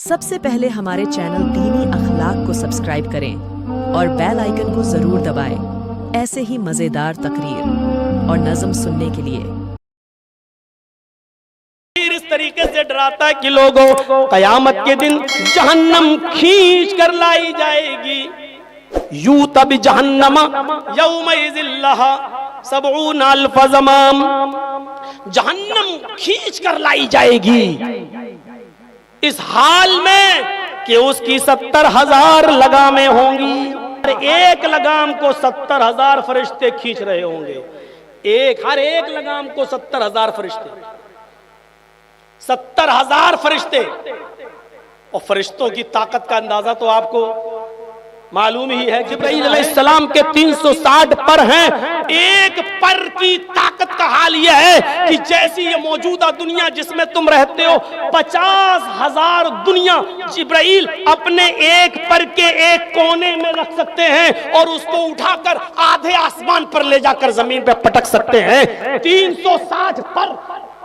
सबसे पहले हमारे चैनल दीनी अखलाक को सब्सक्राइब करें और बेल आइकन को जरूर दबाएं। ऐसे ही मजेदार तकरीर और नज़म सुनने के लिए। इस तरीके से डराता है कि लोगों कयामत के दिन जहन्नम खींच कर लाई जाएगी। यू तब जहन्नम यौमइज़िल्लहा सबऊना अल्फ ज़माम, जहन्नम खींच कर लाई जाएगी इस हाल में कि उसकी 70,000 लगामें होंगी। एक लगाम को 70,000 फरिश्ते खींच रहे होंगे। हर एक लगाम को 70,000 फरिश्ते, 70,000 फरिश्ते। और फरिश्तों की ताकत का अंदाजा तो आपको मालूम ही है। जिब्राईल अलैहिस्सलाम के 360 पर हैं। एक पर की ताकत का हाल यह है कि जैसी ये मौजूदा दुनिया जिसमें तुम रहते हो, 50,000 दुनिया जिब्राईल अपने एक पर के एक कोने में रख सकते हैं और उसको उठाकर आधे आसमान पर ले जाकर जमीन पे पटक सकते हैं। 360 पर,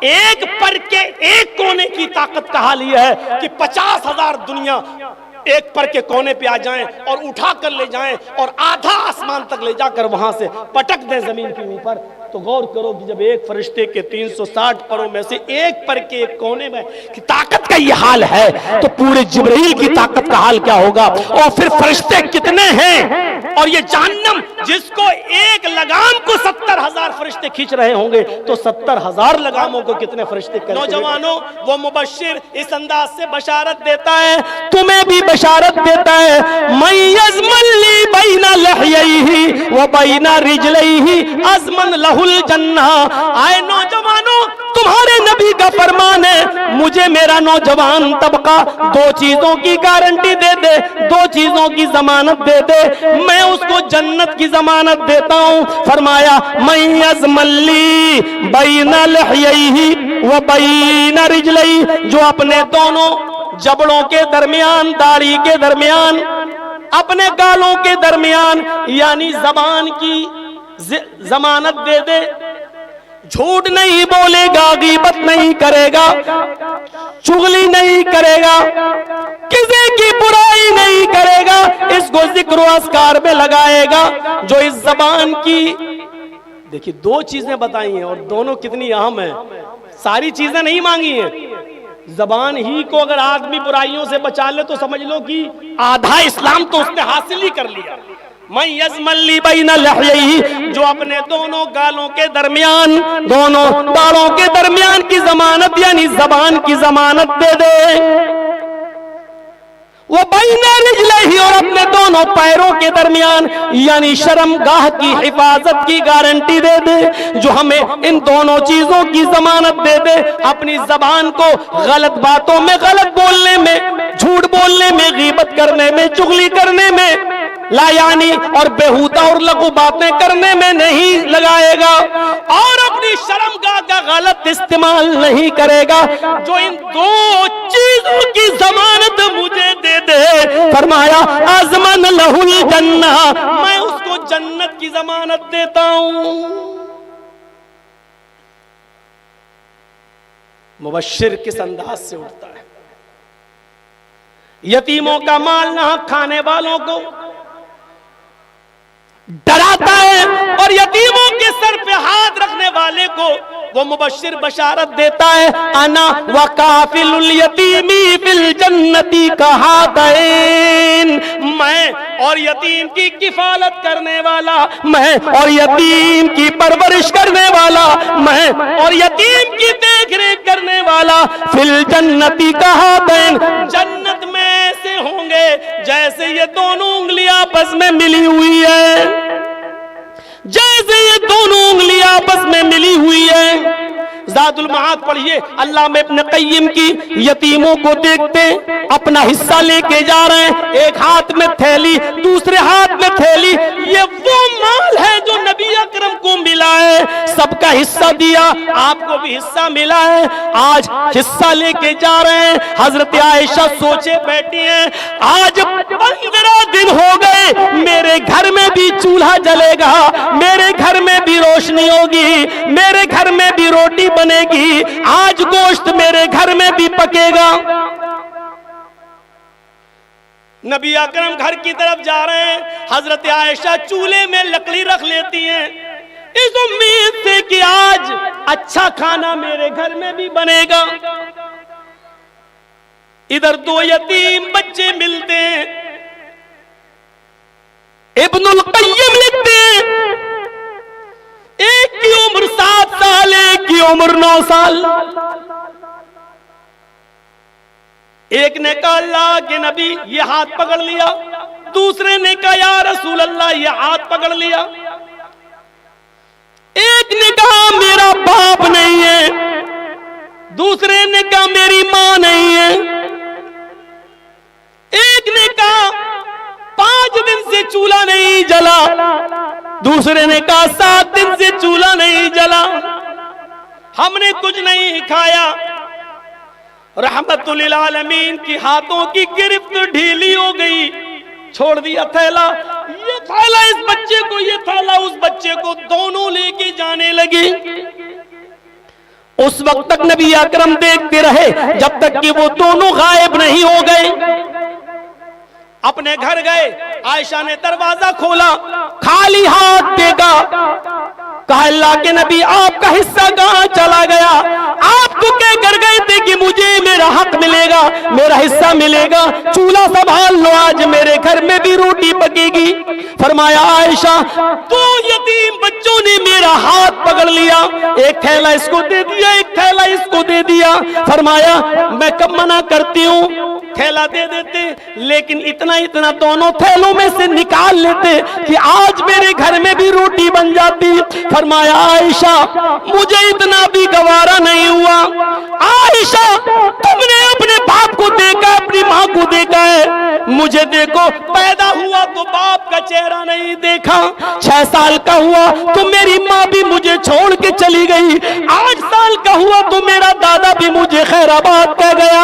एक पर के एक कोने की ताकत का हाल यह है कि 50,000 दुनिया एक पर के कोने पे आ जाएं और उठा कर ले जाएं और आधा आसमान तक ले जाकर वहां से पटक दें जमीन के ऊपर। तो गौर करो कि जब एक फरिश्ते के 360 परों में से एक पर के एक कोने में की ताकत का ये हाल है, तो पूरे जिब्राईल की ताकत का हाल क्या होगा। और फिर फरिश्ते कितने हैं, और ये जहन्नम जिसको एक लगाम को 70,000 फरिश्ते खींच रहे होंगे, तो 70,000 लगामों को कितने फरिश्ते करेंगे। नौजवानों, वो मुबश्शिर इस अंदाज से बशारत देता है, तुम्हें भी बशारत देता है, मय्यज़मल्ली बैना लहयैहि व बैना रिजलैहि अज़मन लहुल जन्ना। आए नौजवानों, तुम्हारे नबी का फरमान है, मुझे मेरा नौजवान तबका दो चीजों की गारंटी दे दे, दो चीजों की जमानत दे दे, मैं उसको जन्नत की जमानत देता हूं। फरमाया मय्यज़मल्ली बैना लहयैहि व बैना रिजलैहि, जो अपने दोनों जबड़ों के दरमियान, दाढ़ी के दरमियान, अपने गालों के दरमियान, यानी जबान की जमानत दे दे, झूठ नहीं बोलेगा, गीबत नहीं करेगा, चुगली नहीं करेगा, किसी की बुराई नहीं करेगा, इसको जिक्र व अस्कार में लगाएगा। जो इस जबान की, देखिए दो चीजें बताई हैं और दोनों कितनी अहम है। सारी चीजें नहीं मांगी हैं। जबान ही को अगर आदमी बुराइयों से बचा ले तो समझ लो कि आधा इस्लाम तो उसने हासिल ही कर लिया। मय्यज़मल्ली बैना लहयैहि, जो अपने दोनों गालों के दरमियान, दोनों दाढ़ों के दरमियान की जमानत यानी जबान की जमानत दे दे। वो बैना रिजलैहि, और अपने दोनों पैरों के दरमियान यानी शर्मगाह की हिफाजत की गारंटी दे दे। जो हमें इन दोनों चीजों की जमानत दे दे, अपनी जबान को गलत बातों में, गलत बोलने में, झूठ बोलने में, गीबत करने में, चुगली करने में, लायानी और बेहुदा और लघु बातें करने में नहीं लगाएगा, और अपनी शर्मगाह का गलत इस्तेमाल नहीं करेगा। जो इन दो चीजों की जमानत मुझे दे दे, फरमाया अज़मन लहुल जन्ना, मैं उसको जन्नत की जमानत देता हूं। मुबश्शिर किस अंदाज से उठता है। यतीमों का माल ना खाने वालों को डराता है, और यतीमों के सर पे हाथ रखने वाले को वो मुबश्शिर बशारत देता है, अना व काफिलुल यतीमी फिल जन्नती कहातैन, मैं और यतीम की किफालत करने वाला, मैं और यतीम की परवरिश करने वाला, मैं और यतीम की देखरेख करने वाला, फिल जन्नती कहातैन, जन्नत में ऐसे होंगे जैसे ये दोनों उंगलियां आपस में मिली हुई है, जैसे ये दोनों उंगलियां आपस में मिली हुई है। ज़ादुल मआद पढ़िए, अल्लामा इब्न क़य्यिम की, यतीमों को देखते अपना हिस्सा लेके जा रहे हैं, एक हाथ में थैली, दूसरे हाथ में थैली। ये वो माल है जो नबी अकरम को मिला है, सबका हिस्सा दिया, आपको भी हिस्सा मिला है, आज हिस्सा लेके जा रहे हैं। हजरत आयशा सोचे बैठी हैं, आज 15 दिन हो गए, मेरे घर में भी चूल्हा जलेगा, मेरे घर में भी रोशनी होगी, मेरे घर में भी रोटी बनेगी, आज गोश्त मेरे घर में भी पकेगा। नबी अकरम घर की तरफ जा रहे हैं, हजरत आयशा चूल्हे में लकड़ी रख लेती हैं इस उम्मीद से कि आज अच्छा खाना मेरे घर में भी बनेगा। इधर दो यतीम बच्चे मिलते हैं, इब्नुल क़य्यिम लिखते हैं एक की उम्र 7 साल, एक की उम्र 9 साल। एक ने कहा अल्लाह के नबी ये हाथ पकड़ लिया, दूसरे ने कहा या रसूल अल्लाह ये हाथ पकड़ लिया। एक ने कहा मेरा बाप नहीं है, दूसरे ने कहा मेरी मां नहीं है। एक ने कहा 5 दिन से चूल्हा नहीं जला, दूसरे ने कहा 7 दिन से चूल्हा नहीं जला, हमने कुछ नहीं खाया। रहमतुल लिल आलमीन की हाथों की गिरफ्त ढीली हो गई, छोड़ दिया थैला, ये थैला इस बच्चे को, ये थैला उस बच्चे को, दोनों लेके जाने लगे। उस वक्त तक नबी अकरम देखते रहे जब तक कि वो दोनों गायब नहीं हो गए। अपने घर गए, आयशा ने दरवाजा खोला, खाली हाथ देखा, कहा अल्लाह के नबी आपका हिस्सा कहां चला गया? आप तो कह कर गए थे कि मुझे मेरा हक मिलेगा, मेरा हिस्सा मिलेगा, चूल्हा संभाल लो, आज मेरे घर में भी रोटी पकेगी। फरमाया आयशा 2 यतीम बच्चों ने मेरा हाथ पकड़ लिया, एक थैला इसको दे दिया, एक थैला इसको दे दिया। फरमाया मैं कब मना करती हूँ, थैला दे देते, लेकिन इतना इतना दोनों थैलों में से निकाल लेते कि आज मेरे घर में भी रोटी बन जाती। फरमाया आयशा मुझे इतना भी गवारा नहीं हुआ। आयशा तुमने अपने बाप को देखा, अपनी माँ को देखा है, मुझे देखो पैदा हुआ तो बाप का चेहरा नहीं देखा, 6 साल का हुआ तो मेरी माँ भी मुझे छोड़ के चली गई, 8 साल का हुआ तो मेरा दादा भी मुझे खैराबाद कह गया।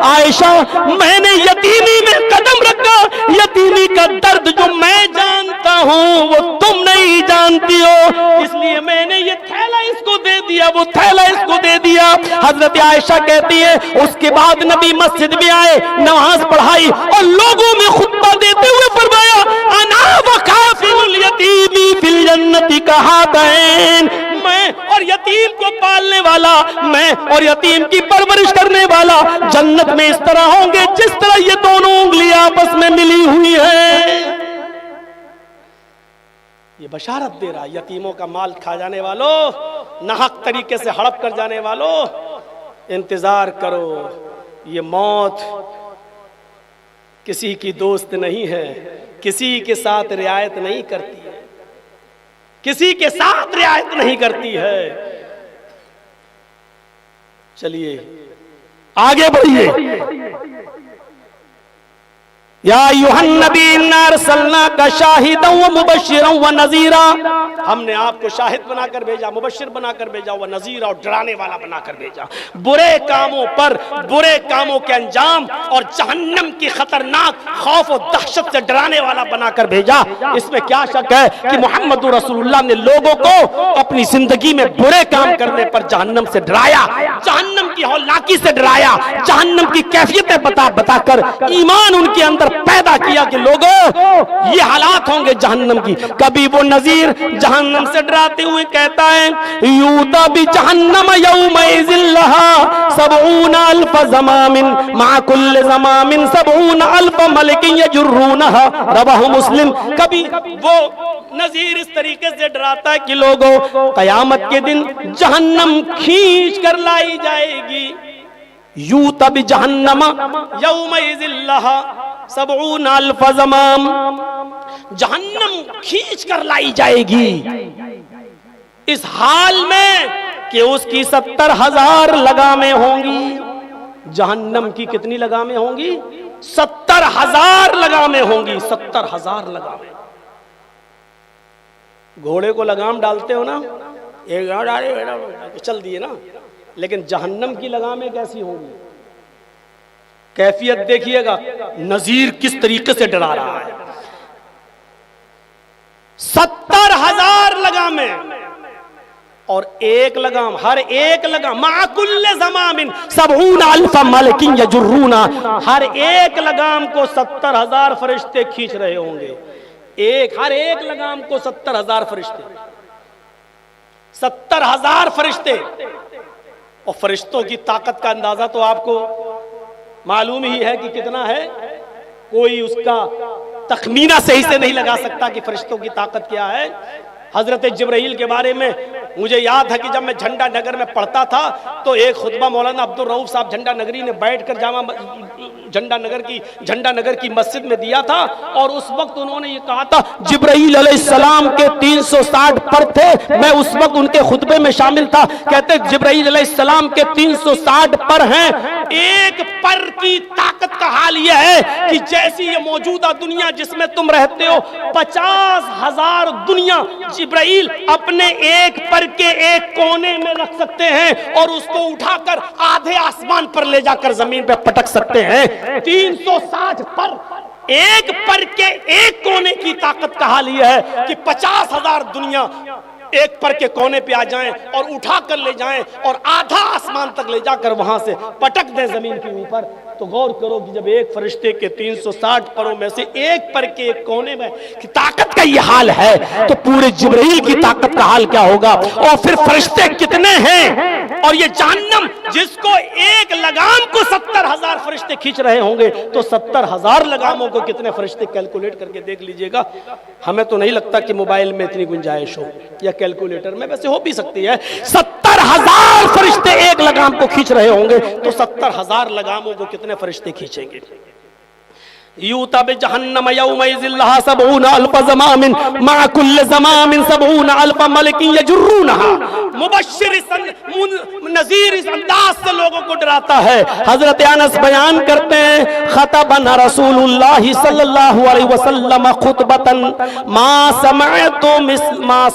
आयशा मैंने यतीमी में कदम रखा, यतीमी का दर्द जो मैं जानता हूँ वो तुम नहीं जानती हो, इसलिए मैंने ये थैला इसको दे दिया, वो थैला इसको दे दिया। हजरत आयशा कहती है उसके बाद नबी मस्जिद में आए, नमाज पढ़ाई और लोगों में खुतबा देते हुए फरमाया अना व काफिलुल यतीमी फिल जन्नति कहातैन, मैं और यतीम को पालने वाला, मैं और यतीम की परवरिश करने वाला जन्नत में इस तरह होंगे जिस तरह ये दोनों उंगलियां आपस में मिली हुई है। ये बशारत दे रहा यतीमों का माल खा जाने वालों, नाहक तरीके से हड़प कर जाने वालों, इंतजार करो, ये मौत किसी की दोस्त नहीं है, किसी के साथ रियायत नहीं करती है, किसी के साथ रियायत नहीं करती है। चलिए आगे बढ़िए। या अय्युहन नबी इन्ना अरसलनाका शाहिदन व मुबश्शिरन व नज़ीरा, हमने आपको शाहिद बनाकर भेजा, मुबश्शिर बनाकर भेजा, व नज़ीरा और डराने वाला बनाकर भेजा। बुरे कामों पर बुरे कामों के अंजाम और जहन्नम की खतरनाक खौफ और दहशत से डराने वाला बनाकर भेजा। इसमें क्या शक है कि मोहम्मद रसूलुल्लाह ने लोगों को अपनी जिंदगी में बुरे काम करने पर जहन्नम से डराया, जहन्नम की हौलाकी से डराया, जहन्नम की कैफियतें बता बताकर ईमान उनके अंदर पैदा किया कि लोगों ये हालात होंगे जहन्नम की। कभी वो नजीर जहन्नम से डराते हुए कहता है यूता भी जहन्नम यौमइज़िन लहा सबऊन अल्फ ज़मामिन मा कुल्ल ज़मामिन सबऊन अल्फ मलकिन यजुर्रूनहा, रवाहु मुस्लिम। कभी वो नजीर इस तरीके से डराता है कि लोगों कयामत के दिन जहन्नम खींच कर लाई जाएगी, यूता भी जहन्नम यौमइज़िन लहा सबऊन अल्फ ज़माम, जहन्नम खींच कर लाई जाएगी इस हाल में कि उसकी 70,000 लगामें होंगी। जहन्नम की कितनी लगामें होंगी? 70,000 लगामें होंगी, 70,000 लगामें। घोड़े को लगाम डालते हो ना, एक चल दिए ना, लेकिन जहन्नम की लगामें कैसी होंगी? कैफियत देखिएगा, नजीर किस तरीके से डरा रहा है। 70,000 लगामें, और एक लगाम, हर एक लगाम, माकुल्ले ज़मामिन सबऊन अल्फ मलकिन यजुर्रूना, हर एक लगाम को 70,000 फरिश्ते खींच रहे होंगे। हर एक लगाम को 70,000 फरिश्ते, 70,000 फरिश्ते। और फरिश्तों की ताकत का अंदाजा तो आपको मालूम ही है कि कितना है, कोई उसका तखमीना सही से नहीं लगा सकता कि फरिश्तों की ताकत क्या है। हजरत जिब्राइल के बारे में मुझे याद है कि जब मैं झंडा नगर में पढ़ता था तो एक खुतबा मौलाना अब्दुल रऊफ साहब झंडा नगरी ने बैठकर झंडा नगर की मस्जिद में दिया था। और उस वक्त उन्होंने ये कहा था, जिब्राइल अलैहिस्सलाम के 360 पर थे, मैं उस वक्त उनके खुतबे में शामिल था। कहते जिब्राइल अलैहिस्सलाम के 360 पर हैं। एक पर की ताकत का हाल यह है कि जैसी ये मौजूदा दुनिया जिसमें तुम रहते हो, 50,000 दुनिया जिब्राइल अपने एक पर के एक कोने में रख सकते हैं और उसको उठाकर आधे आसमान पर ले जाकर जमीन पे पटक सकते हैं। 360 पर के एक कोने की ताकत का हाल यह है कि 50,000 दुनिया एक पर के कोने पे आ जाएं और उठा कर ले जाएं और आधा आसमान तक ले जाकर वहां से पटक दें जमीन के ऊपर। तो गौर करो कि जब एक फरिश्ते के 360 परों में से एक पर के एक कोने में की ताकत का ये हाल है, तो पूरे जिब्राइल की ताकत का हाल क्या होगा। और फिर फरिश्ते कितने हैं, और ये जहन्नम जिसको एक लगाम को 70,000 फरिश्ते खींच रहे होंगे, तो 70,000 लगामों को कितने फरिश्ते कैलकुलेट करके देख लीजिएगा। हमें तो नहीं लगता कि मोबाइल में इतनी गुंजाइश हो या कैलकुलेटर में, वैसे हो भी सकती है। 70,000 फरिश्ते एक लगाम को खींच रहे होंगे, तो 70,000 लगामों को कितने फरिश्ते खींचेंगे। यूता बिजहन्नम यौमइज़िन लहा सबऊन अल्फ ज़मामिन मा कुल्ल ज़मामिन सबऊन अल्फ मलकिन यजुर्रूनहा। मुबश्शिर नज़ीर इस अंदाज से लोगों को डराता है। हजरत अनस बयान करते हैं, खतबना रसूलुल्लाह सल्लल्लाहु अलैहि वसल्लम खुतबतन मा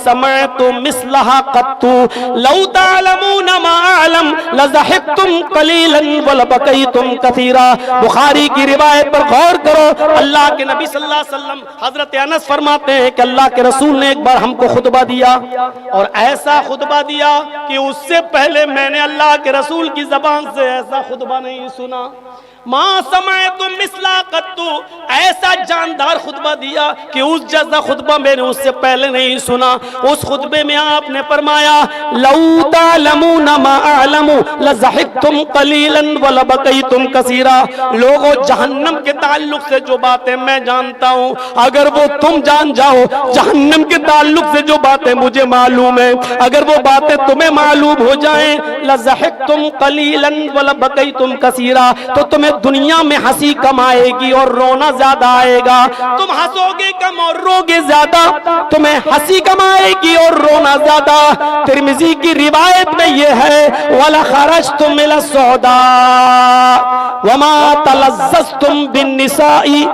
समअतु मिस्लहा क़त्तु लौ तअलमून मा अअलम लज़हिक्तुम क़लीलन व लबकैतुम कसीरा। बुखारी की रिवायत पर गौर करो। अल्लाह के नबी सल्लल्लाहु अलैहि वसल्लम हजरत अनस फरमाते हैं कि अल्लाह के रसूल ने एक बार हमको खुतबा दिया, और ऐसा खुतबा दिया कि उससे पहले मैंने अल्लाह के रसूल की जबान से ऐसा खुतबा नहीं सुना। मां समय तुम मिसला कत्तू, ऐसा जानदार खुतबा दिया कि उस जैसा खुतबा मैंने उससे पहले नहीं सुना। उस खुतबे में आपने फरमाया, लौ तअलमूना मा अअलमु लज़हिक्तुम क़लीलन व लबकैतुम कसीरा। लोगों, जहन्नम के ताल्लुक से जो बातें मैं जानता हूँ, अगर वो तुम जान जाओ, जहन्नम के ताल्लुक से जो बातें मुझे मालूम है, अगर वो बातें तुम्हें मालूम हो जाएं, लज़हिक्तुम क़लीलन व लबकैतुम कसीरा, तो तुम्हें दुनिया में हंसी कम आएगी और रोना ज्यादा आएगा। तुम हंसोगे कम और रोगे ज्यादा, तुम्हें हंसी कम आएगी और रोना ज्यादा। तिरमिज़ी की रिवायत में यह है, वला खरजतुम इला सौदा वमा तलज़्ज़ज़तुम बिन्निसाई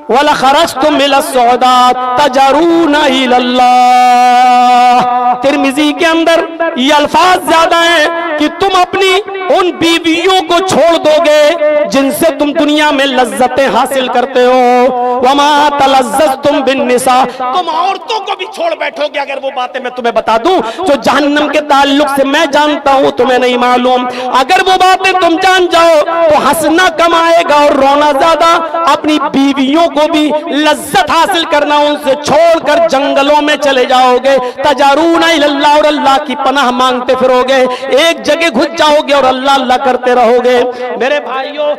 वला खरजतुम इला सौदा तजरूना इलल्लाह। तिरमिज़ी के अंदर ये अल्फाज ज्यादा हैं कि तुम अपनी उन बीवियों को छोड़ दोगे जिनसे तुम दुनिया में लज्जतें हासिल करते हो। वमा तलज़्ज़ज़तुम बिन्निसा, तुम औरतों को भी छोड़ बैठोगे। अगर वो बातें मैं तुम्हें बता दूं जो जहन्नम के ताल्लुक से मैं जानता हूं, तुम्हें नहीं मालूम, अगर वो बातें तुम जान जाओ तो हंसना कम आएगा और रोना ज्यादा। अपनी बीवियों को भी लज्जत हासिल करना, उनसे छोड़कर जंगलों में चले जाओगे। तजारूना इलल्लाह, और अल्लाह की पनाह मांगते फिरोगे। एक जगह घुस जाओगे और अल्लाह अल्लाह करते रहोगे। मेरे भाइयों,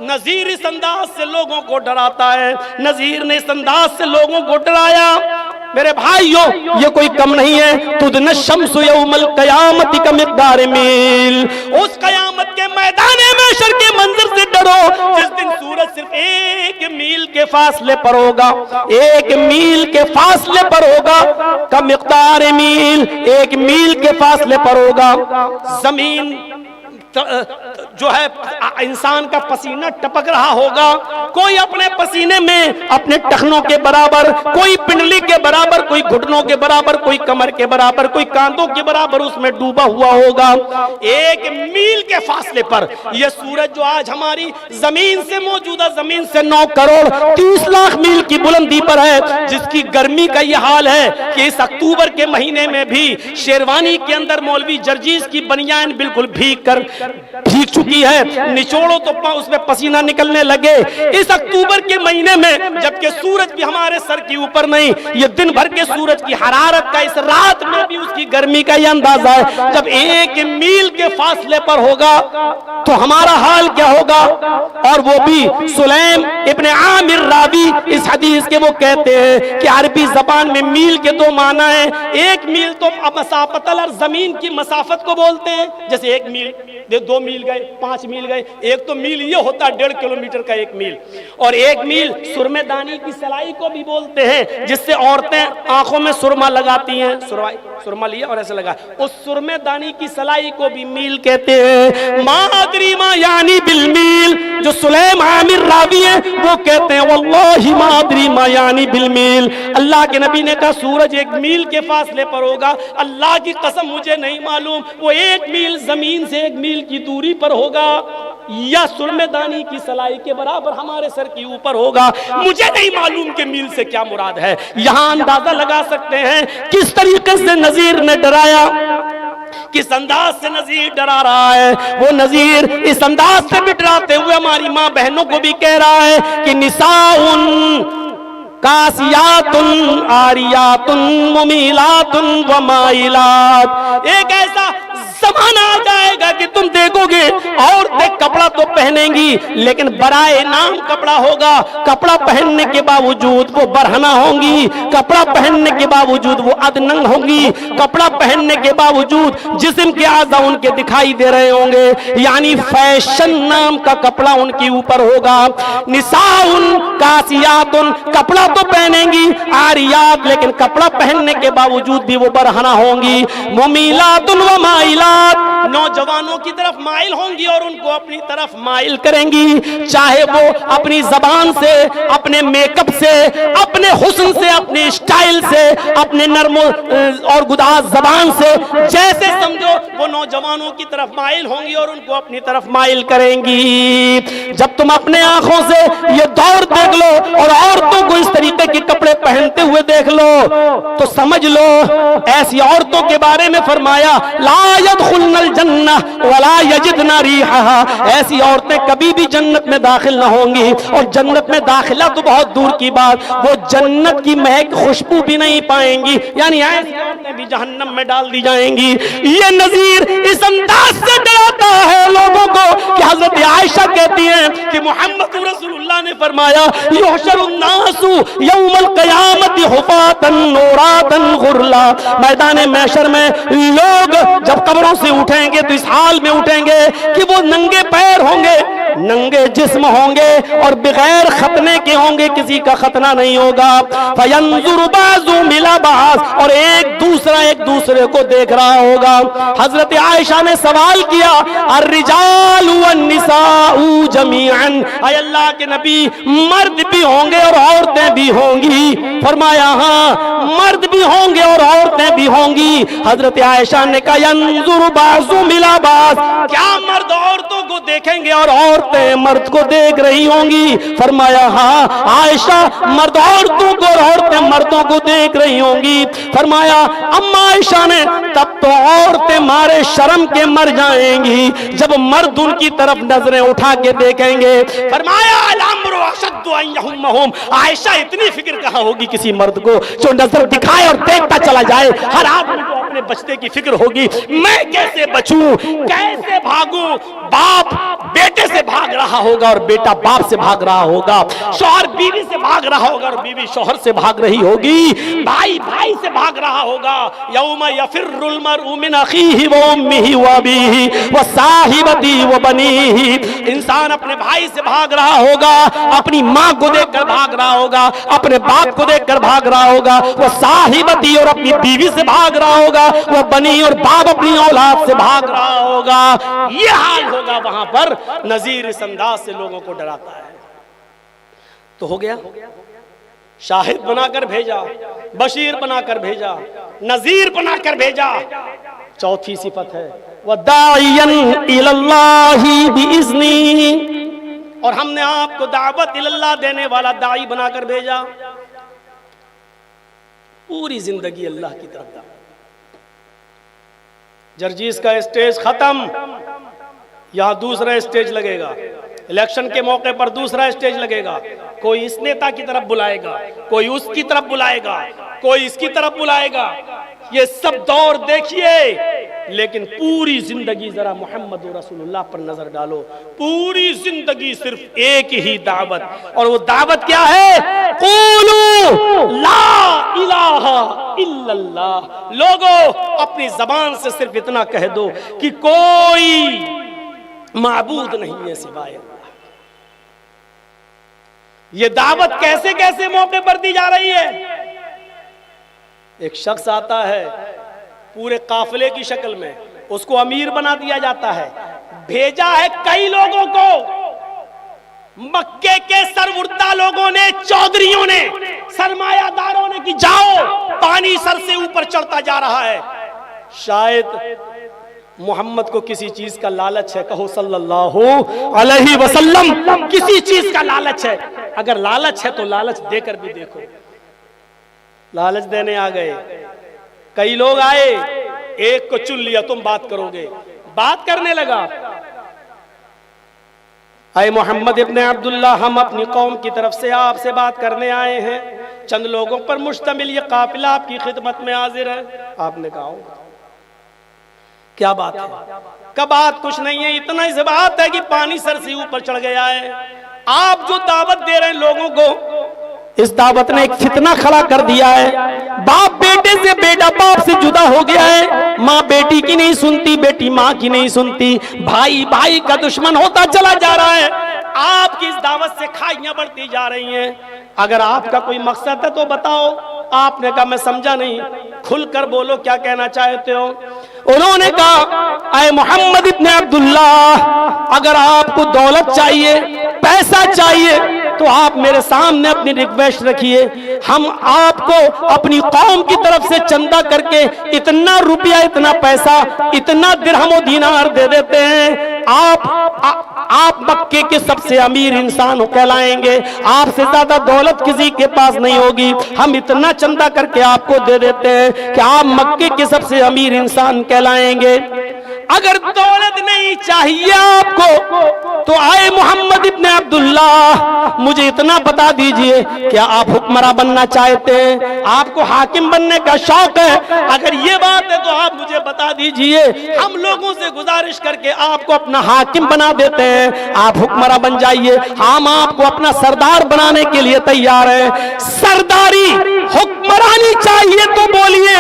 नज़ीर इस अंदाज से लोगों को डराता है। नज़ीर ने इस अंदाज से लोगों को डराया। मेरे भाइयों, ये कोई कम नहीं है। तुदन शम्सु यौमल क़यामति का मिक़दार मील। उस क़यामत के मैदान महशर के मंजर से डरो जिस दिन सूरज सिर्फ 1 मील के फासले पर होगा। 1 मील के फासले पर होगा का मिक़दार मील, 1 मील के फासले पर होगा। जमीन जो है इंसान का पसीना टपक रहा होगा, कोई अपने पसीने में अपने टखनों के बराबर, कोई पिंडली के बराबर, कोई घुटनों के बराबर, कोई कमर के बराबर, कोई कांधों के बराबर उसमें डूबा हुआ होगा। 1 मील के फासले पर यह सूरज जो आज हमारी जमीन से, मौजूदा जमीन से 9 करोड़ 30 लाख मील की बुलंदी पर है, जिसकी गर्मी का यह हाल है कि इस अक्टूबर के महीने में भी शेरवानी के अंदर मौलवी जर्जीस की बनियान बिल्कुल भीग चुकी है, निचोड़ो तो उसमें पसीना निकलने लगे। इस अक्टूबर के महीने में जबकि सूरज भी हमारे सर के ऊपर नहीं, ये दिन भर के सूरज की हरारत का, इस रात में भी उसकी गर्मी का यह अंदाजा है। जब 1 मील के फासले पर होगा तो हमारा हाल क्या होगा। और वो भी सुलैम इब्ने आमिर रावी इस हदीस के वो कहते हैं कि अरबी जबान में मील के 2 माना है। 1 मील तो मसाफत और जमीन की मसाफत को बोलते हैं, जैसे 1 मील, 2 मील गए, 5 मील गए। एक तो मील ये होता है 1.5 किलोमीटर का 1 मील, और 1 मील सुरमेदानी की सलाई को भी बोलते हैं, जिससे औरतें आंखों में सुरमा लगाती हैं। सुरमा लिया और ऐसे लगा, उस सुरमेदानी की सलाई को भी मील कहते हैं। मादरी मा यानी बिल मील, जो सुलैम आमिर रावी है वो कहते हैं वल्लाहि मादरी मा यानी बिल मील, अल्लाह के नबी ने कहा सूरज 1 मील के फासले पर होगा, अल्लाह की कसम मुझे नहीं मालूम वो 1 मील जमीन से 1 मील की दूरी पर होगा या सुरमेदानी की सलाई के बराबर हमारे सर के ऊपर होगा। मुझे नहीं मालूम कि मील से क्या मुराद है। यहां अंदाजा लगा सकते हैं किस तरीके से नजीर ने डराया, किस अंदाज से नजीर डरा रहा है। वो नजीर इस अंदाज से भी डराते हुए हमारी माँ बहनों को भी कह रहा है कि निसाउन कासियातुन आरियातुन मुमीलातुन व माइलात। एक ऐसा जमाना आ जाएगा कि तुम देखोगे औरतें कपड़ा तो पहनेंगी लेकिन बराए नाम कपड़ा होगा। कपड़ा पहनने के बावजूद वो बरहना होंगी, कपड़ा पहनने के बावजूद वो अदनंग होंगी, कपड़ा पहनने के बावजूद जिस्म के आज़ा उनके दिखाई दे रहे होंगे, यानी फैशन नाम का कपड़ा उनके ऊपर होगा। निसाउन कासियातुन, कपड़ा तो पहनेंगी, आरियात, लेकिन कपड़ा पहनने के बावजूद भी वो बरहना होंगी। मुमीलातुन व माइलात, नौजवानों की तरफ माइल होंगी और उनको अपनी तरफ माइल करेंगी, चाहे वो अपनी जबान से, अपने मेकअप से, अपने हुस्न से, अपने स्टाइल से, अपने नर्म और गुदाज जबान से, जैसे समझो वो नौजवानों की तरफ माइल होंगी और उनको अपनी तरफ माइल करेंगी। जब तुम अपने आंखों से ये दौर देख लो और औरतों को इस तरीके के कपड़े पहनते हुए देख लो तो समझ लो ऐसी औरतों के बारे में फरमाया ला यदखुलनल जन्नह वला यजिदना रिहा, ऐसी औरतें कभी भी जन्नत में दाखिल न होंगी, और जन्नत में दाखिला तो बहुत दूर की बात, वो जन्नत की महक खुशबू भी नहीं पाएंगी, यानी ऐसी औरतें भी जहन्नम में डाल दी जाएंगी। ये नजीर इस अंदाज से डराता है लोगों को कि हजरत आयशा कहती हैं कि मोहम्मद रसूलुल्लाह ने फरमाया युहशरुन्नासु यौमल क़यामति हुफातन औरातन गुरला, मैदान महशर में लोग जब कब्रों से उठेंगे तो इस हाल में उठेंगे कि वो नंगे पैर होंगे, नंगे जिस्म होंगे और बगैर खतने के होंगे, किसी का खतना नहीं होगा। फयंजुरु बाज़ु मिला बाज़, और एक दूसरे को देख रहा होगा। हजरत आयशा ने सवाल किया अर्रिजालु वन्निसाउ जमीअन, ऐ अल्लाह के नबी मर्द भी होंगे और औरतें भी होंगी। फरमाया हाँ मर्द भी होंगे और औरतें भी होंगी। हजरत आयशा ने कहा यंजुरु बाज़ु मिला बाज़, क्या मर्द औरतों को देखेंगे और औरतें मर्द को देख रही होंगी। फरमाया हाँ आयशा मर्द औरतों को और औरतें मर्दों को देख रही होंगी। फरमाया अम्मा आयशा ने तब तो औरतें मारे शर्म के मर जाएंगी जब मर्द उनकी तरफ नजरें उठा के देखेंगे। फरमाया अल-अम्रु अशद्दु अन यहुम्महुम, आयशा इतनी फिक्र कहाँ होगी किसी मर्द को जो नजर दिखाए और देखता चला जाए। हर आदमी को अपने बचने की फिक्र होगी, मैं कैसे बचूं, कैसे भागूं। बाप बेटे से भाग रहा होगा और बेटा बाप से भाग रहा होगा, शौहर बीवी से भाग रहा होगा और बीवी शौहर से भाग रही होगी, भाई भाई से भाग रहा होगा। यौमा यफिर्रुल मरउ मिन अखीहि व उम्मिहि व अबीहि व साहिबती व बनीहि, इंसान अपने भाई से भाग रहा होगा, अपनी माँ को देखकर भाग रहा होगा, अपने बाप को देखकर भाग रहा होगा, वो साहिबती और अपनी बीवी से भाग रहा होगा। होगा, वह बनी और बाप अपनी औलाद से भाग रहा होगा। यह हाल होगा वहां पर। नजीर इस अंदाज से लोगों को डराता है। तो हो गया, शाहिद बनाकर भेजा, बशीर बनाकर भेजा, नजीर बनाकर भेजा। चौथी सिफत है वदाइयन इलल्लाहि बिइज़्नी, और हमने आपको दावत इल्लाह देने वाला दाई बनाकर भेजा। पूरी जिंदगी अल्लाह की तरफ दावत। जर्जीस का स्टेज खत्म, यहां दूसरा स्टेज लगेगा। इलेक्शन के मौके पर दूसरा स्टेज लगेगा। कोई इस नेता की तरफ बुलाएगा, कोई उसकी तरफ बुलाएगा, कोई इसकी तरफ बुलाएगा। ये सब दौर देखिए, लेकिन पूरी जिंदगी जरा मोहम्मद रसूलुल्लाह पर नजर डालो। पूरी जिंदगी सिर्फ एक ही दावत, और वो दावत क्या है? क़ूलू ला इलाहा इल्लल्लाह। लोगों, अपनी जबान से सिर्फ इतना कह दो कि कोई माबूद नहीं है सिवाय अल्लाह। ये दावत कैसे कैसे मौके पर दी जा रही है? एक शख्स आता है पूरे काफिले की शक्ल में, उसको अमीर बना दिया जाता है। भेजा है कई लोगों को, मक्के के सरवुर्दा लोगों ने, चौधरियों ने, सरमायादारों ने कि जाओ, पानी सर से ऊपर चढ़ता जा रहा है। शायद मोहम्मद को किसी चीज का लालच है, कहो सल्लल्लाहु अलैहि वसल्लम, किसी चीज का लालच है। अगर लालच है तो लालच देकर भी देखो। लालच देने आ गए, कई लोग आए, एक को चुन लिया, तुम बात करोगे। बात करने लगा, अय मोहम्मद इब्ने अब्दुल्लाह, हम अपनी कौम की तरफ से आपसे बात करने आए हैं। चंद लोगों पर मुश्तमिल ये काफिला आपकी खिदमत में हाजिर है। आपने कहा क्या बात है? का बात कुछ नहीं है, इतना ही बात है कि पानी सर से ऊपर चढ़ गया है। आप जो दावत दे रहे हैं लोगों को, इस दावत ने एक फितना खड़ा कर दिया है। बाप बेटे से, बेटा बाप से जुदा हो गया है। माँ बेटी की नहीं सुनती, बेटी माँ की नहीं सुनती, भाई भाई का दुश्मन होता चला जा रहा है। आपकी इस दावत से खाइयां बढ़ती जा रही हैं। अगर आपका कोई मकसद है तो बताओ। आपने कहा मैं समझा नहीं, खुलकर बोलो क्या कहना चाहते हो। उन्होंने कहा, अय मोहम्मद इब्ने अब्दुल्लाह, अगर आपको दौलत चाहिए, पैसा चाहिए, तो आप मेरे सामने अपनी रिक्वेस्ट रखिए। हम आपको अपनी कौम की तरफ से चंदा करके इतना रुपया, इतना पैसा, इतना दिरहम और दीनार दे देते हैं। आप मक्के के सबसे अमीर इंसान कहलाएंगे। आपसे ज्यादा दौलत किसी के पास नहीं होगी। हम इतना चंदा करके आपको दे देते हैं कि आप मक्के के सबसे अमीर इंसान कहलाएंगे। अगर दौलत नहीं चाहिए आपको, तो आए मोहम्मद इब्ने अब्दुल्लाह, मुझे इतना बता दीजिए, क्या आप हुक्मरान बनना चाहते हैं? आपको हाकिम बनने का शौक है? अगर ये बात है तो आप मुझे बता दीजिए, हम लोगों से गुजारिश करके आपको अपना हाकिम बना देते हैं। आप हुक्मरान बन जाइए, हम आपको अपना सरदार बनाने के लिए तैयार हैं। सरदारी, हुक्मरानी चाहिए तो बोलिए,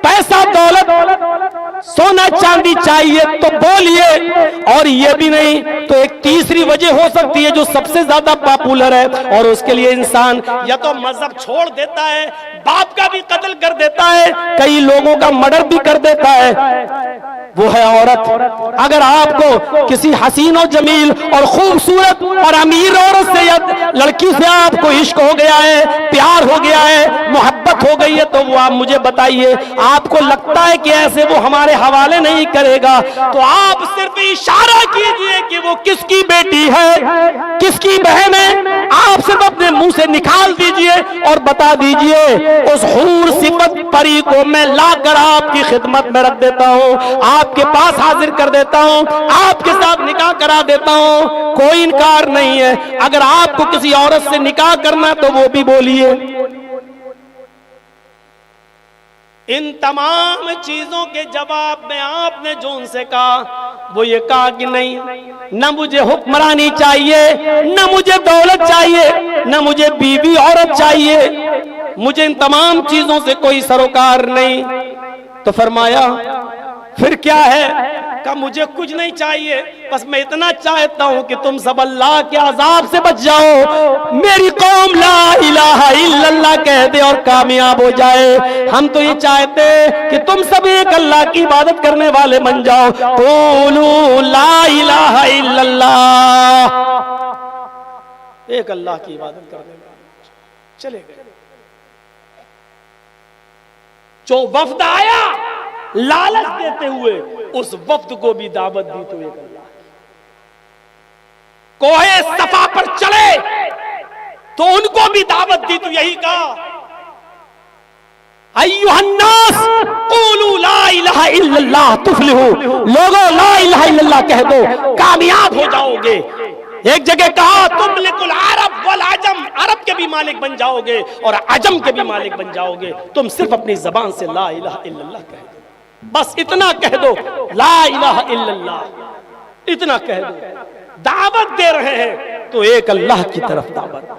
पैसा दौलत सोना चांदी चाहिए तो बोलिए। और ये भी नहीं तो एक तीसरी वजह हो सकती है जो सबसे ज्यादा पॉपुलर है, और उसके लिए इंसान या तो मजहब छोड़ देता है, बाप का भी कत्ल कर देता है, कई लोगों का मर्डर भी कर देता है, वो है औरत। अगर आपको किसी हसीन और जमील और खूबसूरत और अमीर औरत से या लड़की से आपको इश्क हो गया है, प्यार हो गया है, मोहब्बत हो गई है, तो वो आप मुझे बताइए। आपको लगता है कि ऐसे वो हमारे हवाले नहीं करेगा, तो आप सिर्फ इशारा कीजिए कि वो किसकी बेटी है, किसकी बहन है। आप सिर्फ अपने मुंह से निकाल दीजिए और बता दीजिए, उस हूर सिफत परी को मैं लाकर आपकी खिदमत में रख देता हूँ, आपके पास हाजिर कर देता हूँ, आपके साथ निकाह करा देता हूँ। कोई इनकार नहीं है। अगर आपको किसी औरत से निकाह करना तो वो भी बोलिए। इन तमाम चीजों के जवाब में आपने जो उनसे कहा वो ये कहा कि नहीं, न मुझे हुक्मरानी चाहिए, न मुझे दौलत चाहिए, न मुझे बीवी औरत चाहिए, मुझे इन तमाम चीजों से कोई सरोकार नहीं। तो फरमाया फिर क्या है? कहा मुझे कुछ नहीं चाहिए, बस मैं इतना चाहता हूं कि तुम सब अल्लाह के अजाब से बच जाओ, मेरी कौम ला इलाहा इल्लल्लाह कह दे और कामयाब हो जाए। हम तो ये चाहते कि तुम सब एक अल्लाह की इबादत करने वाले बन जाओ। क़ूलू ला इलाहा इल्लल्लाह, एक अल्लाह की इबादत करने वाले चले गए। जो वफ्द आया लालच देते हुए, उस वफ्द को भी दावत दी तो एक अल्लाह। कोहे सफा पर चले तो उनको भी दावत दी तो यही कहा, अय्युहन्नास क़ूलू ला इलाहा इल्लल्लाह तुफ्लिहू, लोगों ला इलाहा इल्लल्लाह कह दो, कामयाब हो जाओगे। एक जगह कहा तुमलिकुल अरब वल अजम, अरब के भी मालिक बन जाओगे और अजम के भी मालिक बन जाओगे। तुम सिर्फ अपनी जबान से ला इलाहा इल्लल्लाह कह दो, बस इतना कह दो, ला इलाहा इल्लल्लाह, इतना कह दो। दावत दे रहे हैं तो एक अल्लाह की तरफ दावत।